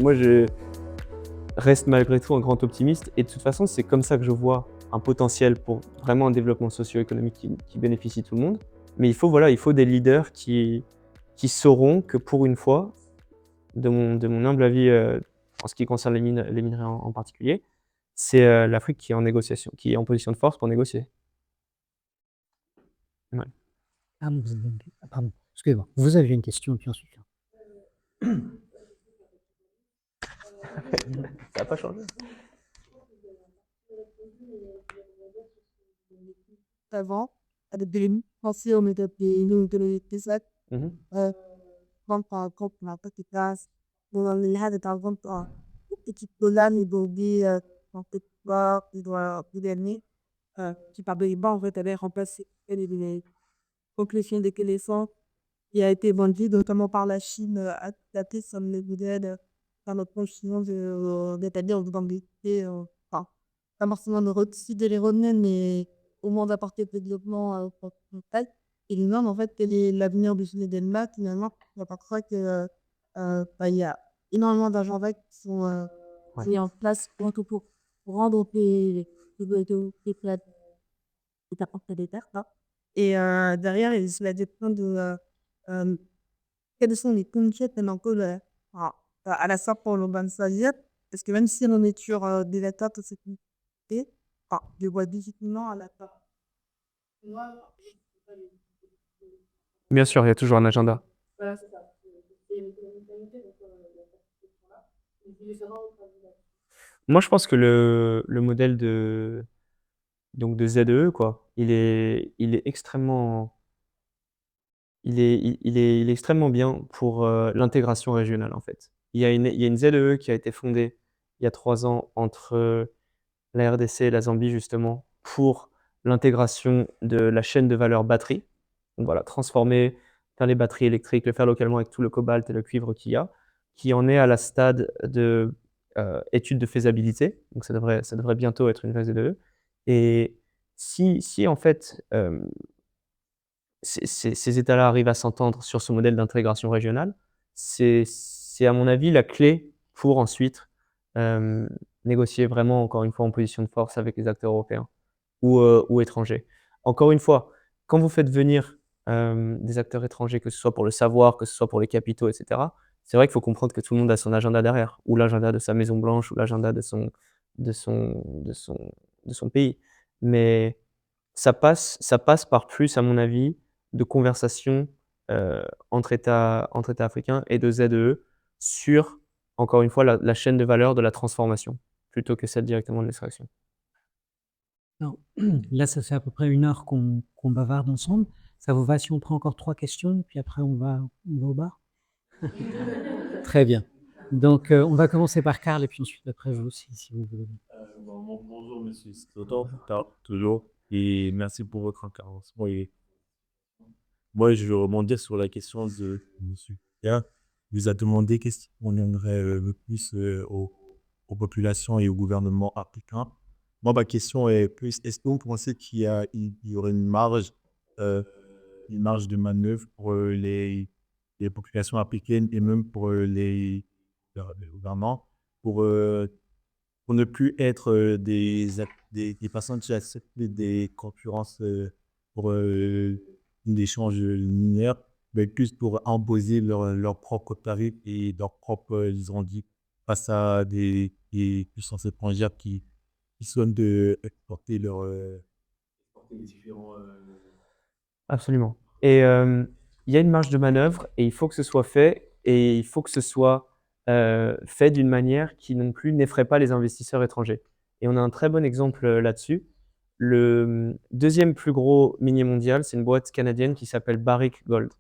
Moi, je reste malgré tout un grand optimiste et de toute façon, c'est comme ça que je vois un potentiel pour vraiment un développement socio-économique qui bénéficie tout le monde. Mais il faut, voilà, il faut des leaders qui sauront que pour une fois, de mon humble avis, en ce qui concerne les minerais en particulier, c'est l'Afrique qui est en négociation, qui est en position de force pour négocier. Ouais. Ah, pardon, excusez-moi. Vous aviez une question, et puis ensuite. Ça n'a pas changé. Avant, ada dele hasil من التسعة Mhm. قمت كنت نعطيك كاس من هذا تعلمت تطلعني بودي نعطيك بدني qui par des bancs en fait avait remplacé les conclusions de connaissances qui a été vendu notamment par la Chine adapté sur le modèle par notre conscience d'établir une ambiguïté enfin pas forcément de retisser les revenus mais au moins d'apporter le développement frontal. Et lui-même, en fait, quel est l'avenir du ciné Danemark, finalement, on s'aperçoit que, bah, il y a énormément d'agendas qui sont Ouais. mis en place pour rendre les plates des terres. Hein. Et derrière, il se dépend de quelles sont les conquêtes encore à la sorte pour l'urban stagiaire. Parce que même si on est sur des attaques de sécurité, je vois difficilement à la fin. Bien sûr, il y a toujours un agenda. Voilà, c'est ça. C'est une communauté, donc il y a cette question-là. Et puis, différents Moi, je pense que le modèle de ZEE, quoi, il est extrêmement, il est extrêmement bien pour l'intégration régionale, en fait. Il y a une ZEE qui a été fondée il y a 3 ans entre la RDC et la Zambie, justement, pour l'intégration de la chaîne de valeur batterie. Donc voilà, transformer, faire les batteries électriques, le faire localement avec tout le cobalt et le cuivre qu'il y a, qui en est à la stade de étude de faisabilité. Donc ça devrait bientôt être une vraie ZEE. Et si en fait ces États-là arrivent à s'entendre sur ce modèle d'intégration régionale, c'est à mon avis la clé pour ensuite euh, négocier vraiment, encore une fois, en position de force avec les acteurs européens ou étrangers. Encore une fois, quand vous faites venir des acteurs étrangers, que ce soit pour le savoir, que ce soit pour les capitaux, etc., c'est vrai qu'il faut comprendre que tout le monde a son agenda derrière, ou l'agenda de sa Maison Blanche, ou l'agenda de son, de son, de son pays. Mais ça passe par plus, à mon avis, de conversations entre États africains et de ZEE sur, encore une fois, la chaîne de valeur de la transformation, plutôt que celle directement de l'extraction. Alors, là, ça fait à peu près 1 heure qu'on bavarde ensemble. Ça vous va si on prend encore 3 questions, puis après on va au bar? Très bien. Donc, on va commencer par Karl et puis ensuite après vous, si vous voulez. Bonjour, monsieur Soto, toujours, et merci pour votre intervention. Et moi, je veux rebondir sur la question de monsieur Pierre. Il vous a demandé qu'est-ce qu'on aimerait le plus aux populations et au gouvernement africain. Moi, ma question est plus, est-ce que vous pensez il y aurait une marge de manœuvre pour les populations africaines et même pour les gouvernements pour ne plus être des personnes qui acceptent des concurrences pour l'échange linéaire, mais plus pour imposer leur propre tarif et leur propre, ils ont dit, face à des puissances étrangères qui sont de exporter exporter les différents. Absolument. Et il y a une marge de manœuvre et il faut que ce soit fait et il faut que ce soit fait d'une manière qui non plus n'effraie pas les investisseurs étrangers. Et on a un très bon exemple là-dessus. Le deuxième plus gros minier mondial, c'est une boîte canadienne qui s'appelle Barrick Gold.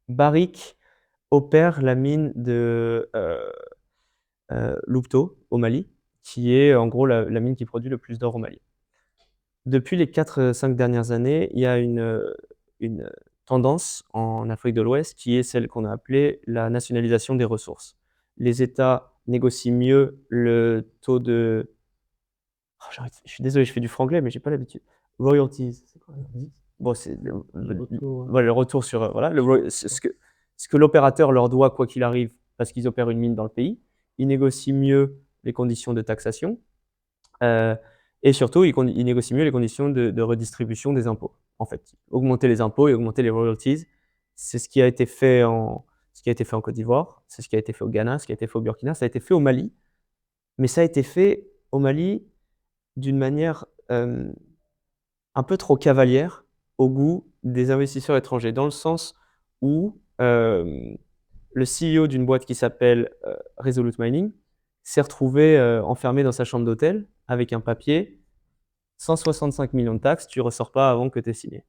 Barrick opère la mine de Lupto au Mali, qui est en gros la mine qui produit le plus d'or au Mali. Depuis les 4-5 dernières années, il y a une tendance en Afrique de l'Ouest qui est celle qu'on a appelée la nationalisation des ressources. Les États négocient mieux le taux de... Je suis désolé, je fais du franglais, mais j'ai pas l'habitude. Royalties, c'est quoi? bon, c'est Le retour, voilà, le retour sur voilà, ce que l'opérateur leur doit quoi qu'il arrive, parce qu'ils opèrent une mine dans le pays. Ils négocient mieux les conditions de taxation et surtout, ils négocient mieux les conditions de redistribution des impôts. En fait, augmenter les impôts et augmenter les royalties, c'est ce qui a été fait en Côte d'Ivoire, c'est ce qui a été fait au Ghana, ce qui a été fait au Burkina, ça a été fait au Mali, mais ça a été fait au Mali d'une manière un peu trop cavalière au goût des investisseurs étrangers, dans le sens où le CEO d'une boîte qui s'appelle Resolute Mining s'est retrouvé enfermé dans sa chambre d'hôtel avec un papier 165 millions de taxes, tu ne ressors pas avant que tu aies signé.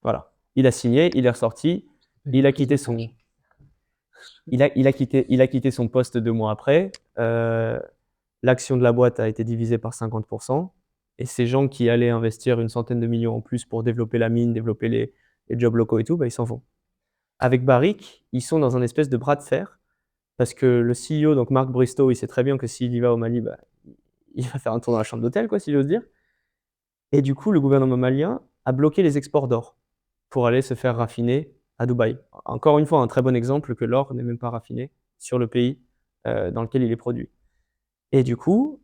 Voilà. Il a signé, il est ressorti, il a quitté son, il a quitté son poste 2 mois après. L'action de la boîte a été divisée par 50%. Et ces gens qui allaient investir une centaine de millions en plus pour développer la mine, développer les jobs locaux et tout, bah, ils s'en vont. Avec Barrick, ils sont dans un espèce de bras de fer parce que le CEO, donc Mark Bristow, il sait très bien que s'il y va au Mali, bah, il va faire un tour dans la chambre d'hôtel, quoi, si j'ose dire. Et du coup, le gouvernement malien a bloqué les exports d'or pour aller se faire raffiner à Dubaï. Encore une fois, un très bon exemple que l'or n'est même pas raffiné sur le pays dans lequel il est produit. Et du coup,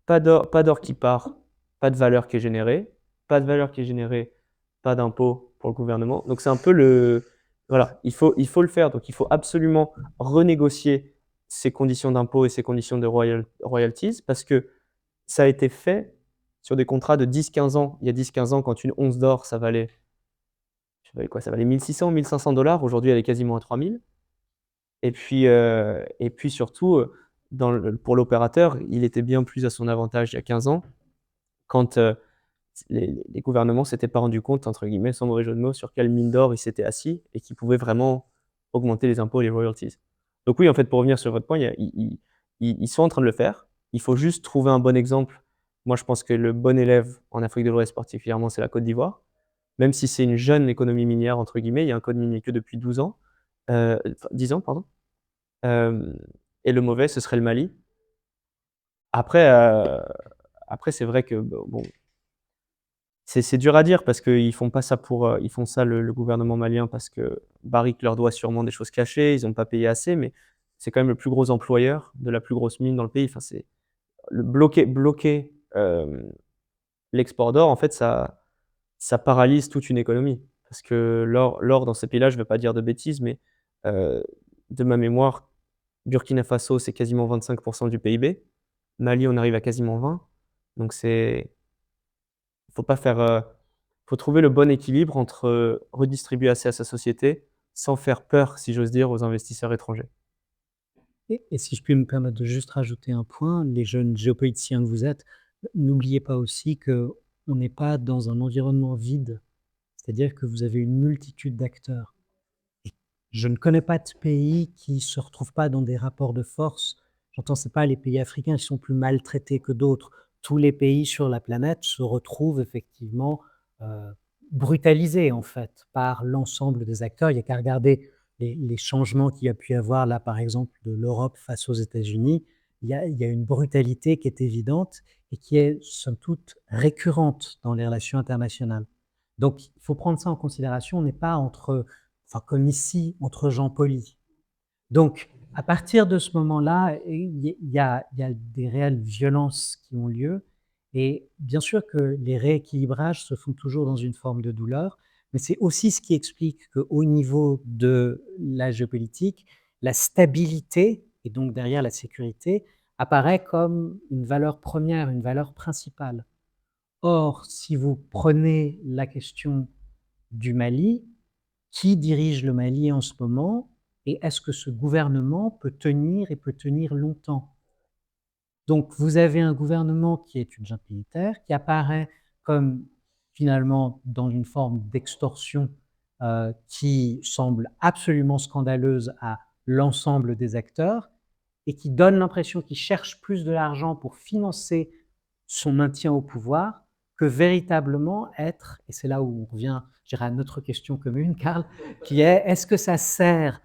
pas d'or qui part, pas de valeur qui est générée, pas de valeur qui est générée, pas d'impôt pour le gouvernement. Donc c'est un peu le... Voilà, il faut le faire. Donc il faut absolument renégocier ces conditions d'impôt et ces conditions de royalties parce que ça a été fait sur des contrats de 10-15 ans. Il y a 10-15 ans, quand une once d'or, ça valait, je sais pas quoi, ça valait 1600, 1500 $. Aujourd'hui, elle est quasiment à 3000. Et puis surtout, pour l'opérateur, il était bien plus à son avantage il y a 15 ans, quand les gouvernements ne s'étaient pas rendus compte, entre guillemets, sans mauvais jeu de mots, sur quelle mine d'or ils s'étaient assis et qui pouvaient vraiment augmenter les impôts et les royalties. Donc oui, en fait, pour revenir sur votre point, ils sont en train de le faire. Il faut juste trouver un bon exemple. Moi, je pense que le bon élève en Afrique de l'Ouest particulièrement, c'est la Côte d'Ivoire. Même si c'est une jeune économie minière, entre guillemets, il y a un code minier que depuis 12 ans, 10 ans, pardon. Et le mauvais, ce serait le Mali. Après, c'est vrai que bon, c'est dur à dire parce qu'ils font pas ça pour, ils font ça le gouvernement malien parce que Barrick leur doit sûrement des choses cachées, ils n'ont pas payé assez, mais c'est quand même le plus gros employeur de la plus grosse mine dans le pays. Enfin, c'est bloquer l'export d'or, en fait, ça paralyse toute une économie. Parce que l'or dans ces pays-là, je ne vais pas dire de bêtises, mais de ma mémoire, Burkina Faso, c'est quasiment 25% du PIB. Mali, on arrive à quasiment 20%. Donc faut trouver le bon équilibre entre redistribuer assez à sa société sans faire peur, si j'ose dire, aux investisseurs étrangers. Et si je puis me permettre de juste rajouter un point, les jeunes géopoliticiens que vous êtes, n'oubliez pas aussi qu'on n'est pas dans un environnement vide. C'est-à-dire que vous avez une multitude d'acteurs. Et je ne connais pas de pays qui ne se retrouvent pas dans des rapports de force. J'entends, ce n'est pas les pays africains qui sont plus maltraités que d'autres. Tous les pays sur la planète se retrouvent effectivement brutalisés, en fait, par l'ensemble des acteurs. Il n'y a qu'à regarder les changements qu'il y a pu y avoir, là, par exemple, de l'Europe face aux États-Unis. Il y a une brutalité qui est évidente et qui est, somme toute, récurrente dans les relations internationales. Donc, il faut prendre ça en considération. On n'est pas comme ici, entre gens polis. Donc, à partir de ce moment-là, il y a des réelles violences qui ont lieu. Et bien sûr que les rééquilibrages se font toujours dans une forme de douleur, mais c'est aussi ce qui explique qu'au niveau de la géopolitique, la stabilité, et donc derrière la sécurité, apparaît comme une valeur première, une valeur principale. Or, si vous prenez la question du Mali, qui dirige le Mali en ce moment et est-ce que ce gouvernement peut tenir et peut tenir longtemps? Donc, vous avez un gouvernement qui est une junte militaire, qui apparaît comme finalement dans une forme d'extorsion qui semble absolument scandaleuse à l'ensemble des acteurs et qui donne l'impression qu'il cherche plus de l'argent pour financer son maintien au pouvoir que véritablement être, et c'est là où on revient, je dirais, à notre question commune, Karl, qui est, est-ce que ça sert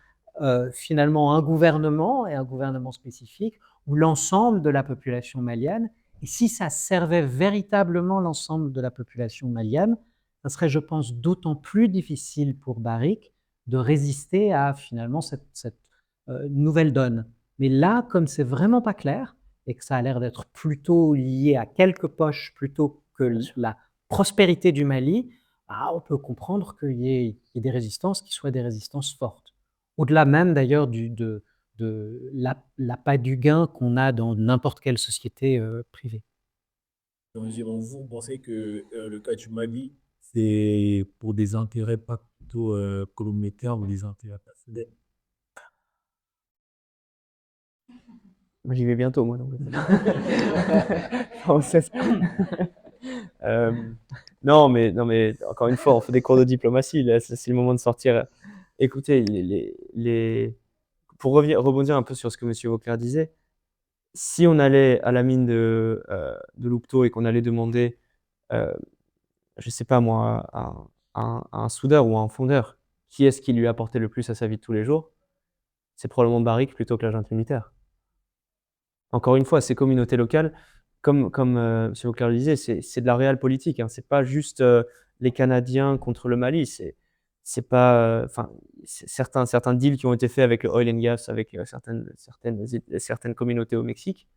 finalement un gouvernement, et un gouvernement spécifique, ou l'ensemble de la population malienne? Et si ça servait véritablement l'ensemble de la population malienne, ça serait, je pense, d'autant plus difficile pour Barrick de résister à finalement cette nouvelle donne. Mais là, comme c'est vraiment pas clair et que ça a l'air d'être plutôt lié à quelques poches plutôt que la prospérité du Mali, on peut comprendre qu'il y ait des résistances qui soient des résistances fortes. Au-delà même d'ailleurs de l'appât du gain qu'on a dans n'importe quelle société privée. Donc, vous pensez que le cas du Mali, c'est pour des intérêts pas plutôt communautaires ou des intérêts personnels? Moi, j'y vais bientôt, moi, donc. Non, non, mais encore une fois, on fait des cours de diplomatie. Là, c'est le moment de sortir. Écoutez, pour rebondir un peu sur ce que M. Vauclair disait, si on allait à la mine de Louveteaux et qu'on allait demander, je sais pas moi, à un soudeur ou à un fondeur, qui est-ce qui lui a apporté le plus à sa vie de tous les jours, c'est probablement Barrick plutôt que la junte militaire. Encore une fois, ces communautés locales, comme M. Vauclair le disait, c'est de la réelle politique, hein. C'est pas juste les Canadiens contre le Mali. C'est pas, enfin, certains deals qui ont été faits avec le oil and gas, avec certaines communautés au Mexique.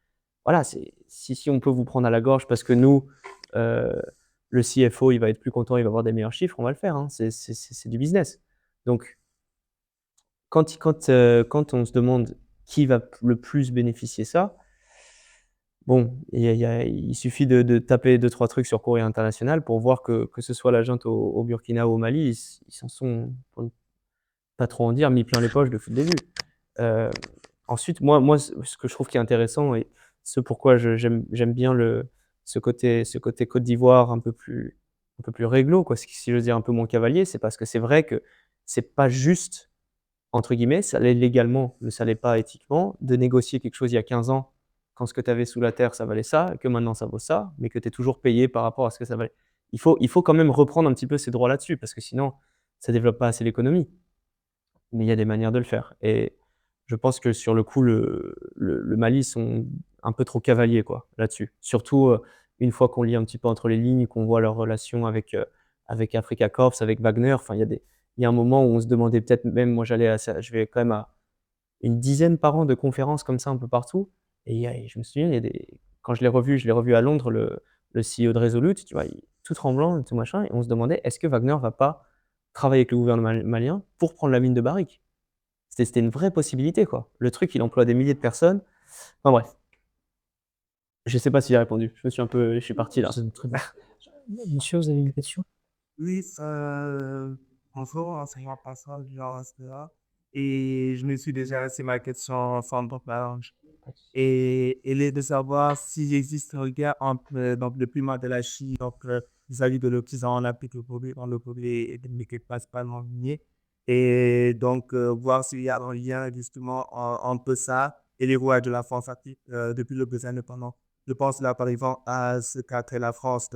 Voilà, si on peut vous prendre à la gorge parce que nous, le CFO, il va être plus content, il va avoir des meilleurs chiffres, on va le faire, hein. C'est du business. Donc, quand on se demande qui va le plus bénéficier ça, bon, il suffit de taper 2-3 trucs sur Courrier International pour voir que ce soit la junte au Burkina ou au Mali, ils s'en sont, pour ne pas trop en dire, mis plein les poches depuis le début. Ensuite, moi, ce que je trouve qui est intéressant et ce pourquoi j'aime bien ce côté Côte d'Ivoire un peu plus réglo, quoi, si je veux dire un peu moins cavalier, c'est parce que c'est vrai que c'est pas juste, entre guillemets, ça l'est légalement, mais ça l'est pas éthiquement, de négocier quelque chose il y a 15 ans, quand ce que tu avais sous la terre, ça valait ça, et que maintenant ça vaut ça, mais que tu es toujours payé par rapport à ce que ça valait. Il faut quand même reprendre un petit peu ses droits là-dessus, parce que sinon, ça développe pas assez l'économie. Mais il y a des manières de le faire. Et je pense que sur le coup, le Mali sont un peu trop cavaliers, quoi, là-dessus. Surtout une fois qu'on lit un petit peu entre les lignes, qu'on voit leur relation avec Africa Corps, avec Wagner. Enfin, il y a un moment où on se demandait peut-être même, moi je vais quand même à une dizaine par an de conférences comme ça un peu partout. Et je me souviens, quand je l'ai revu à Londres, le CEO de Resolute, tu vois, tout tremblant, tout machin, et on se demandait, est-ce que Wagner va pas travailler avec le gouvernement malien pour prendre la mine de Barrick? C'était une vraie possibilité, quoi. Le truc, il emploie des milliers de personnes. Enfin bref. Je sais pas si j'ai répondu. Je suis parti là. Très bien. Monsieur, vous avez une question? Oui, bonjour, enseignant passant du genre là. Et je me suis déjà laissé ma question sans doute. Et il est de savoir s'il existe un lien entre donc, le climat de la Chine donc, vis-à-vis de l'Occident en Afrique, le problème mais qui passe pas dans le minier. Et donc, voir s'il y a un lien justement entre ça et les rouages de la France active depuis le besoin indépendant. Je pense là, par exemple, à ce qu'a fait la France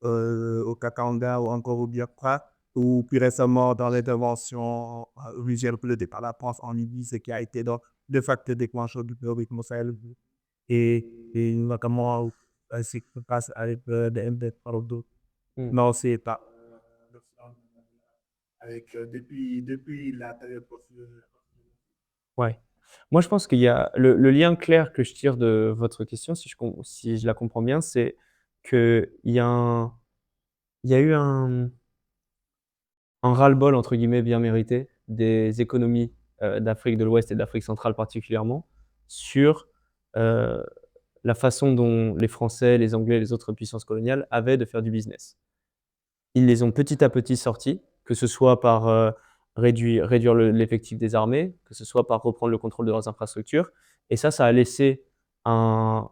au Kakanda ou encore au Biafra, ou plus récemment dans l'intervention russienne pour le départ de la France en Libye, ce qui a été donc de facto déclencheur du terrorisme Sahel et notamment ce qui se passe avec des MD par d'autres. Mm. Non, c'est pas. Avec, depuis la période Ouais. Moi, je pense qu'il y a le lien clair que je tire de votre question, si je la comprends bien, c'est qu'il y a il y a eu un ras-le-bol, entre guillemets, bien mérité des économies d'Afrique de l'Ouest et d'Afrique centrale particulièrement sur euh, la façon dont les Français, les Anglais et les autres puissances coloniales avaient de faire du business. Ils les ont petit à petit sortis, que ce soit par réduire l'effectif des armées, que ce soit par reprendre le contrôle de leurs infrastructures. Et ça a laissé un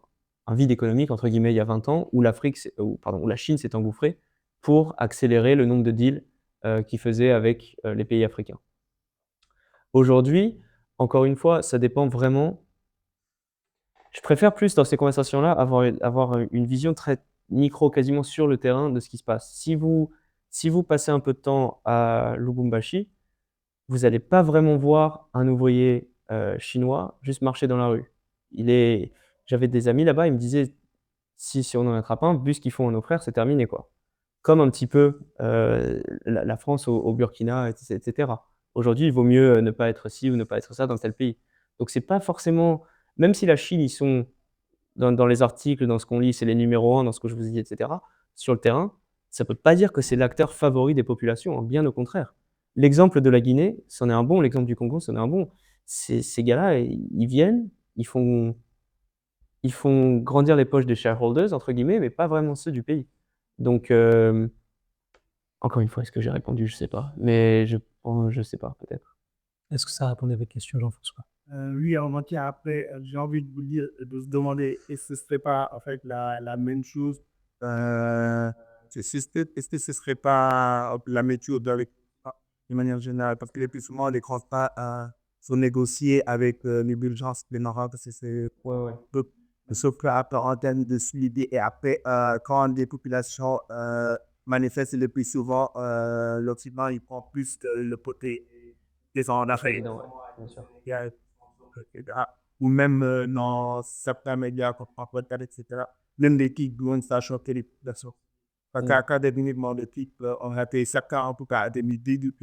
vide économique, entre guillemets, il y a 20 ans, où où la Chine s'est engouffrée pour accélérer le nombre de deals qu'ils faisaient avec les pays africains. Aujourd'hui, encore une fois, ça dépend vraiment. Je préfère plus dans ces conversations-là avoir une vision très micro, quasiment sur le terrain de ce qui se passe. Si vous passez un peu de temps à Lubumbashi, vous n'allez pas vraiment voir un ouvrier chinois juste marcher dans la rue. J'avais des amis là-bas, ils me disaient si on en attrape un, vu ce qu'ils font à nos frères, c'est terminé, quoi. comme un petit peu la France au Burkina, etc. Aujourd'hui, il vaut mieux ne pas être ci ou ne pas être ça dans tel pays. Donc c'est pas forcément, même si la Chine, ils sont dans les articles, dans ce qu'on lit, c'est les numéros 1 dans ce que je vous ai dit, etc. Sur le terrain, ça peut pas dire que c'est l'acteur favori des populations, hein, bien au contraire. L'exemple de la Guinée, c'en est un bon, l'exemple du Congo, c'en est un bon. Ces gars-là, ils viennent, ils font grandir les poches des shareholders, entre guillemets, mais pas vraiment ceux du pays. Donc, encore une fois, est-ce que j'ai répondu? Je sais pas. Mais je sais pas, peut-être. Est-ce que ça répondait à votre question, Jean-François? Oui, en entier. Après, j'ai envie de vous dire, de se demander, est-ce que ce serait pas en fait la même chose? Est-ce que ce serait pas la méthode avec, de manière générale? Parce que le plus souvent, les grands pas sont négociés avec les Bulgares, les Marocs, c'est Ouais, ouais. sauf en termes de solidité. Et après, quand des populations manifestent le plus souvent, l'Occident, il prend plus le côté des en Afrique. Évident, ouais, bien sûr. Il y a- ou même dans certains médias comme Francophone, etc. Même des titres dont ça choqué les populations. Parce quand des uniquement de titres, on a été certains, en tout cas, à des milliers de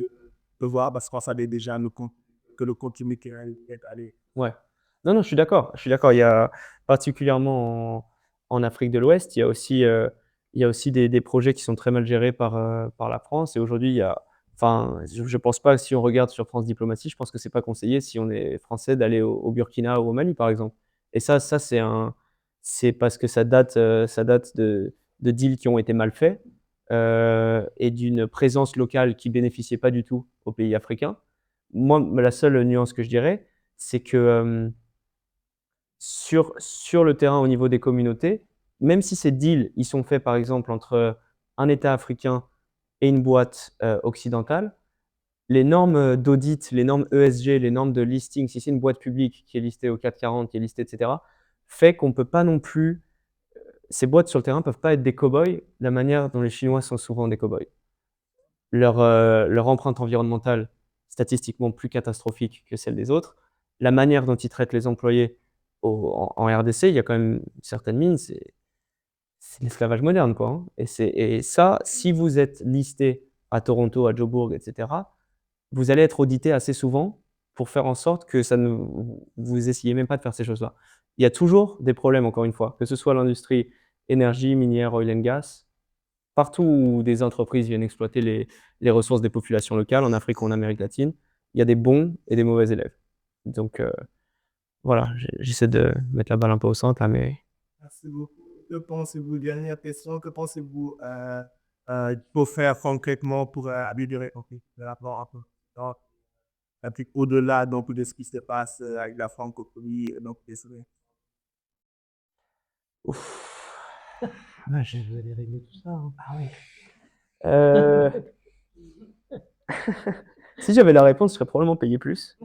voir parce qu'on savait déjà que le contenu qui est allé. Ouais. Non, non, je suis d'accord. Je suis d'accord. Il y a particulièrement en Afrique de l'Ouest, il y a aussi des projets qui sont très mal gérés par la France. Et aujourd'hui, enfin, je pense pas que si on regarde sur France Diplomatie, je pense que c'est pas conseillé si on est français d'aller au Burkina ou au Mali, par exemple. Et ça, c'est parce que ça date de deals qui ont été mal faits et d'une présence locale qui bénéficiait pas du tout aux pays africains. Moi, la seule nuance que je dirais, c'est que sur le terrain au niveau des communautés, même si ces deals ils sont faits par exemple entre un État africain et une boîte occidentale, les normes d'audit, les normes ESG, les normes de listing, si c'est une boîte publique qui est listée au 440, qui est listée, etc., fait qu'on ne peut pas non plus, ces boîtes sur le terrain ne peuvent pas être des cow-boys, la manière dont les Chinois sont souvent des cow-boys. Leur empreinte environnementale, statistiquement plus catastrophique que celle des autres. La manière dont ils traitent les employés en RDC, il y a quand même certaines mines, c'est l'esclavage moderne, quoi, hein. Et ça, si vous êtes listé à Toronto, à Joburg, etc., vous allez être audité assez souvent pour faire en sorte que vous essayez même pas de faire ces choses-là. Il y a toujours des problèmes, encore une fois, que ce soit l'industrie énergie, minière, oil and gas, partout où des entreprises viennent exploiter les ressources des populations locales, en Afrique ou en Amérique latine, il y a des bons et des mauvais élèves. Donc voilà, j'essaie de mettre la balle un peu au centre là, mais Merci beaucoup. Que pensez-vous, dernière question, que pensez-vous pour faire concrètement pour améliorer le rapport un peu donc, au-delà donc, de ce qui se passe avec la francophonie, donc désolé. ouf. Ouais, je vais aller régler tout ça, hein. Ah oui. Si j'avais la réponse, je serais probablement payé plus.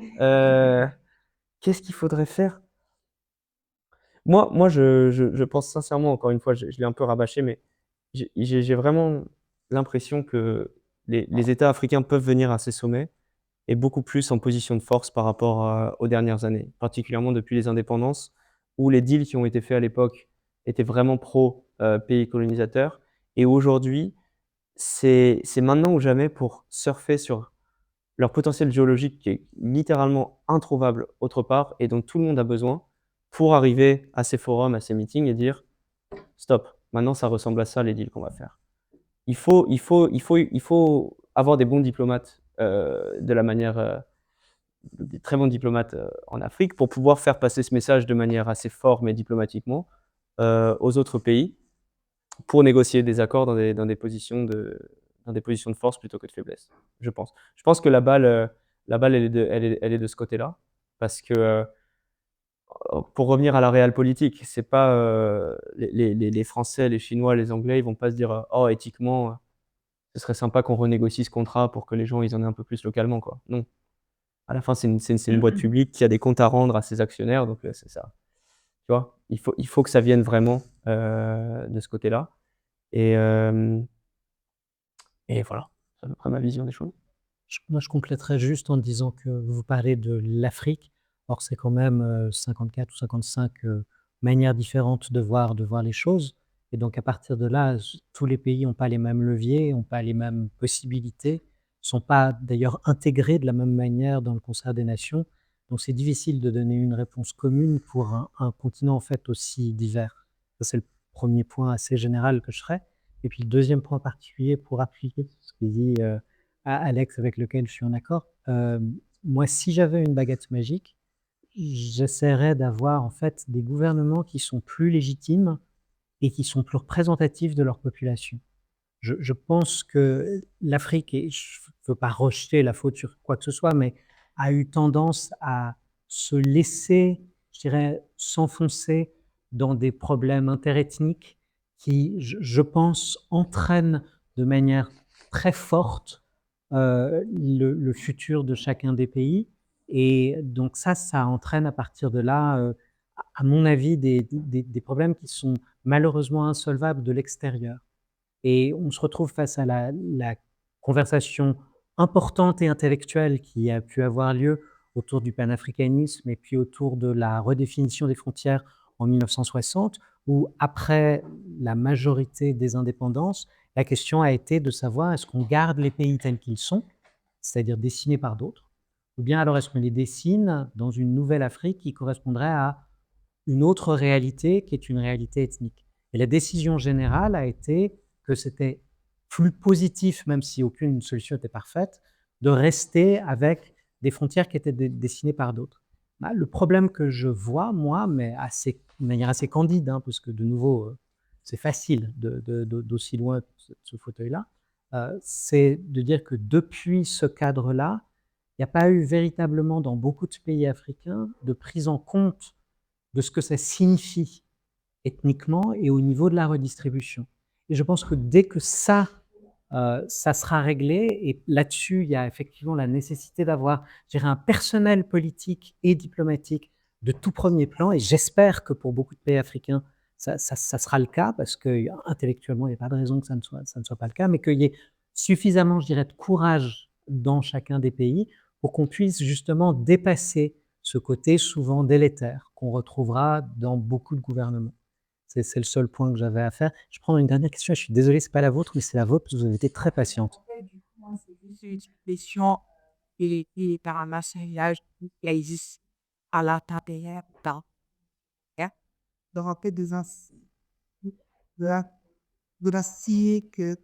Qu'est-ce qu'il faudrait faire? Moi je pense sincèrement, encore une fois, je l'ai un peu rabâché, mais j'ai vraiment l'impression que les États africains peuvent venir à ces sommets et beaucoup plus en position de force par rapport aux dernières années, particulièrement depuis les indépendances, où les deals qui ont été faits à l'époque étaient vraiment pro pays colonisateurs. Et aujourd'hui, c'est maintenant ou jamais pour surfer sur leur potentiel géologique qui est littéralement introuvable autre part et dont tout le monde a besoin pour arriver à ces forums, à ces meetings et dire stop, maintenant ça ressemble à ça les deals qu'on va faire. Il faut avoir des bons diplomates de la manière, des très bons diplomates en Afrique pour pouvoir faire passer ce message de manière assez forte mais diplomatiquement aux autres pays pour négocier des accords dans des positions de force plutôt que de faiblesse, je pense. Je pense que la balle, elle est de ce côté-là, parce que pour revenir à la réelle politique, c'est pas les Français, les Chinois, les Anglais, ils vont pas se dire oh éthiquement, ce serait sympa qu'on renégocie ce contrat pour que les gens ils en aient un peu plus localement, quoi. Non. À la fin, c'est une boîte publique qui a des comptes à rendre à ses actionnaires, donc c'est ça. Tu vois, il faut que ça vienne vraiment de ce côté-là. Et voilà, c'est à peu près ma vision des choses. Moi, je compléterais juste en disant que vous parlez de l'Afrique. Or, c'est quand même 54 ou 55 manières différentes de voir les choses. Et donc à partir de là, tous les pays n'ont pas les mêmes leviers, n'ont pas les mêmes possibilités, sont pas d'ailleurs intégrés de la même manière dans le concert des nations. Donc c'est difficile de donner une réponse commune pour un continent en fait aussi divers. Ça c'est le premier point assez général que je ferais. Et puis le deuxième point particulier pour appuyer ce que dit Alex, avec lequel je suis en accord. Moi, si j'avais une baguette magique, j'essaierais d'avoir en fait des gouvernements qui sont plus légitimes et qui sont plus représentatifs de leur population. Je pense que l'Afrique, et je ne veux pas rejeter la faute sur quoi que ce soit, mais a eu tendance à se laisser, je dirais, s'enfoncer dans des problèmes interethniques qui, je pense, entraînent de manière très forte le futur de chacun des pays. Et donc ça entraîne à partir de là, à mon avis, des problèmes qui sont malheureusement insolvables de l'extérieur. Et on se retrouve face à la conversation importante et intellectuelle qui a pu avoir lieu autour du panafricanisme et puis autour de la redéfinition des frontières en 1960, où après la majorité des indépendances, la question a été de savoir est-ce qu'on garde les pays tels qu'ils sont, c'est-à-dire dessinés par d'autres, ou bien alors est-ce qu'on les dessine dans une nouvelle Afrique qui correspondrait à une autre réalité qui est une réalité ethnique. Et la décision générale a été que c'était plus positif, même si aucune solution n'était parfaite, de rester avec des frontières qui étaient dessinées par d'autres. Le problème que je vois, moi, mais de manière assez candide, parce que de nouveau, c'est facile d'aussi loin ce fauteuil-là, c'est de dire que depuis ce cadre-là, il n'y a pas eu véritablement dans beaucoup de pays africains de prise en compte de ce que ça signifie ethniquement et au niveau de la redistribution. Et je pense que dès que ça sera réglé, et là-dessus, il y a effectivement la nécessité d'avoir, je dirais, un personnel politique et diplomatique de tout premier plan, et j'espère que pour beaucoup de pays africains, ça sera le cas, parce qu'intellectuellement, il n'y a pas de raison que ça ne soit pas le cas, mais qu'il y ait suffisamment, je dirais, de courage dans chacun des pays pour qu'on puisse justement dépasser ce côté souvent délétère qu'on retrouvera dans beaucoup de gouvernements. C'est le seul point que j'avais à faire. Je prends une dernière question. Je suis désolé, ce n'est pas la vôtre, mais c'est la vôtre parce que vous avez été très patiente. C'est juste une question et par un massage qui existe à l'intérieur dans. Donc, en fait, de la CIE que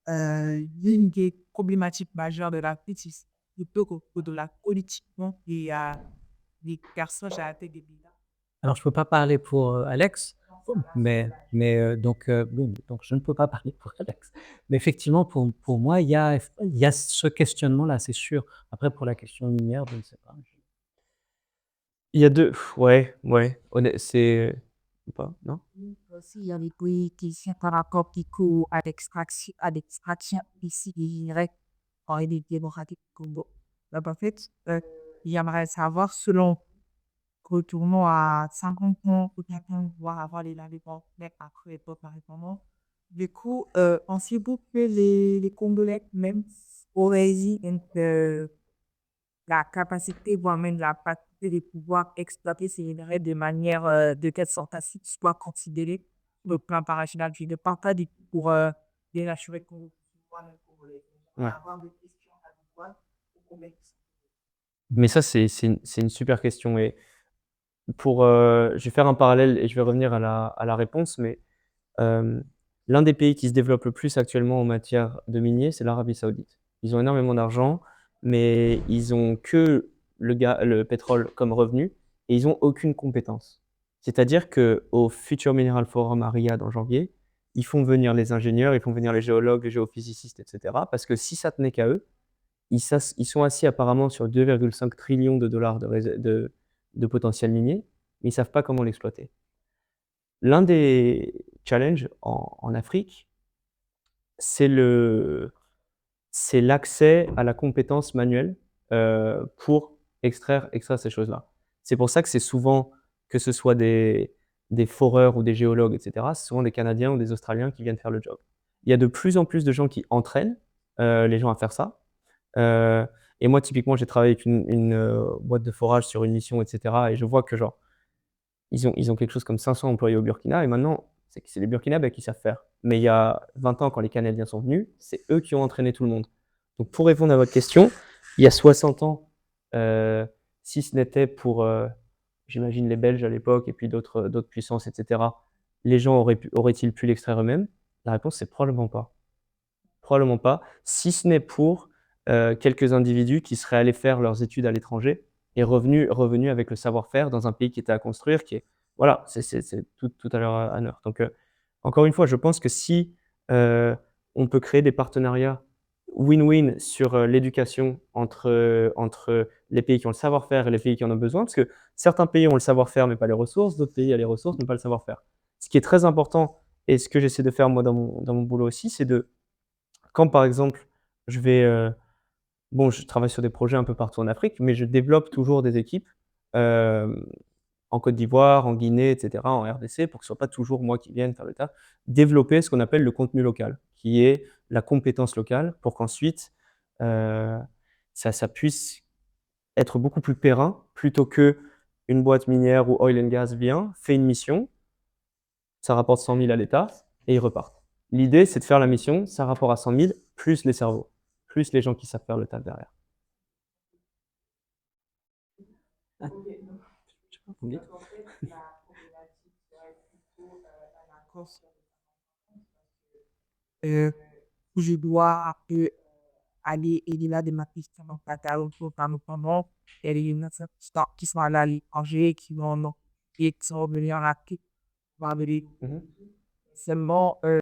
l'une des problématiques majeures de l'Afrique, c'est plutôt que de la politiquement et des personnes à la tête des pays. Alors, je ne peux pas parler pour Alex, mais donc je ne peux pas parler pour Alex. Mais effectivement, pour moi, il y a ce questionnement-là, c'est sûr. Après, pour la question minière, je ne sais pas. Il y a deux, ouais, c'est ou pas, non? Aussi, il y a les pays qui sont par rapport à l'extraction ici direct en République démocratique du Congo. Donc, en fait, j'aimerais savoir, selon retournons à 50 ans, ou 40 ans, voire avoir les lavements, mais après, pas par répondant. Du coup, pensez-vous que les Congolais, même, auraient la capacité, voire même la capacité de pouvoir exploiter ces minerais de manière de telle sorte à ce qu'ils soient considérés sur le plan international? Je ne parle pas du tout pour dénaturer qu'on soit même Congolais. Ouais. Avoir des questions à pouvoir au Congolais. Mais ça, c'est une super question. Et je vais faire un parallèle et je vais revenir à la réponse, mais l'un des pays qui se développe le plus actuellement en matière de minier, c'est l'Arabie Saoudite. Ils ont énormément d'argent, mais ils ont que le pétrole comme revenu et ils n'ont aucune compétence. C'est-à-dire qu'au Future Mineral Forum à Riyad en janvier, ils font venir les ingénieurs, ils font venir les géologues, les géophysicists, etc. Parce que si ça tenait qu'à eux, ils sont assis apparemment sur 2,5 trillions de dollars de potentiel minier, mais ils ne savent pas comment l'exploiter. L'un des challenges en Afrique, c'est l'accès à la compétence manuelle pour extraire ces choses-là. C'est pour ça que c'est souvent, que ce soit des foreurs ou des géologues, etc., c'est souvent des Canadiens ou des Australiens qui viennent faire le job. Il y a de plus en plus de gens qui entraînent les gens à faire ça. Et moi, typiquement, j'ai travaillé avec une boîte de forage sur une mission, etc., et je vois que genre, ils ont quelque chose comme 500 employés au Burkina, et maintenant, c'est les Burkinabés qui savent faire. Mais il y a 20 ans, quand les Canadiens sont venus, c'est eux qui ont entraîné tout le monde. Donc pour répondre à votre question, il y a 60 ans, si ce n'était pour, j'imagine, les Belges à l'époque et puis d'autres puissances, etc., les gens auraient-ils pu l'extraire eux-mêmes? La réponse, c'est probablement pas. Probablement pas, si ce n'est pour quelques individus qui seraient allés faire leurs études à l'étranger et revenus avec le savoir-faire dans un pays qui était à construire, qui est, voilà, c'est tout à leur honneur. Donc, encore une fois, je pense que si on peut créer des partenariats win-win sur l'éducation entre les pays qui ont le savoir-faire et les pays qui en ont besoin, parce que certains pays ont le savoir-faire mais pas les ressources, d'autres pays ont les ressources mais pas le savoir-faire. Ce qui est très important, et ce que j'essaie de faire moi dans mon boulot aussi, c'est de, quand par exemple, je vais, bon, je travaille sur des projets un peu partout en Afrique, mais je développe toujours des équipes en Côte d'Ivoire, en Guinée, etc., en RDC, pour que ce soit pas toujours moi qui vienne faire le taf. Développer ce qu'on appelle le contenu local, qui est la compétence locale, pour qu'ensuite ça puisse être beaucoup plus périn, plutôt que une boîte minière ou oil and gas vient, fait une mission, ça rapporte 100 000 à l'État et ils repartent. L'idée, c'est de faire la mission, ça rapporte à 100 000, plus les cerveaux, plus les gens qui savent faire le taf derrière. Où je dois un peu aller au-delà de ma question pendant et les gens qui sont allés à l'étranger, qui vont et qui sont venus en Afrique, seulement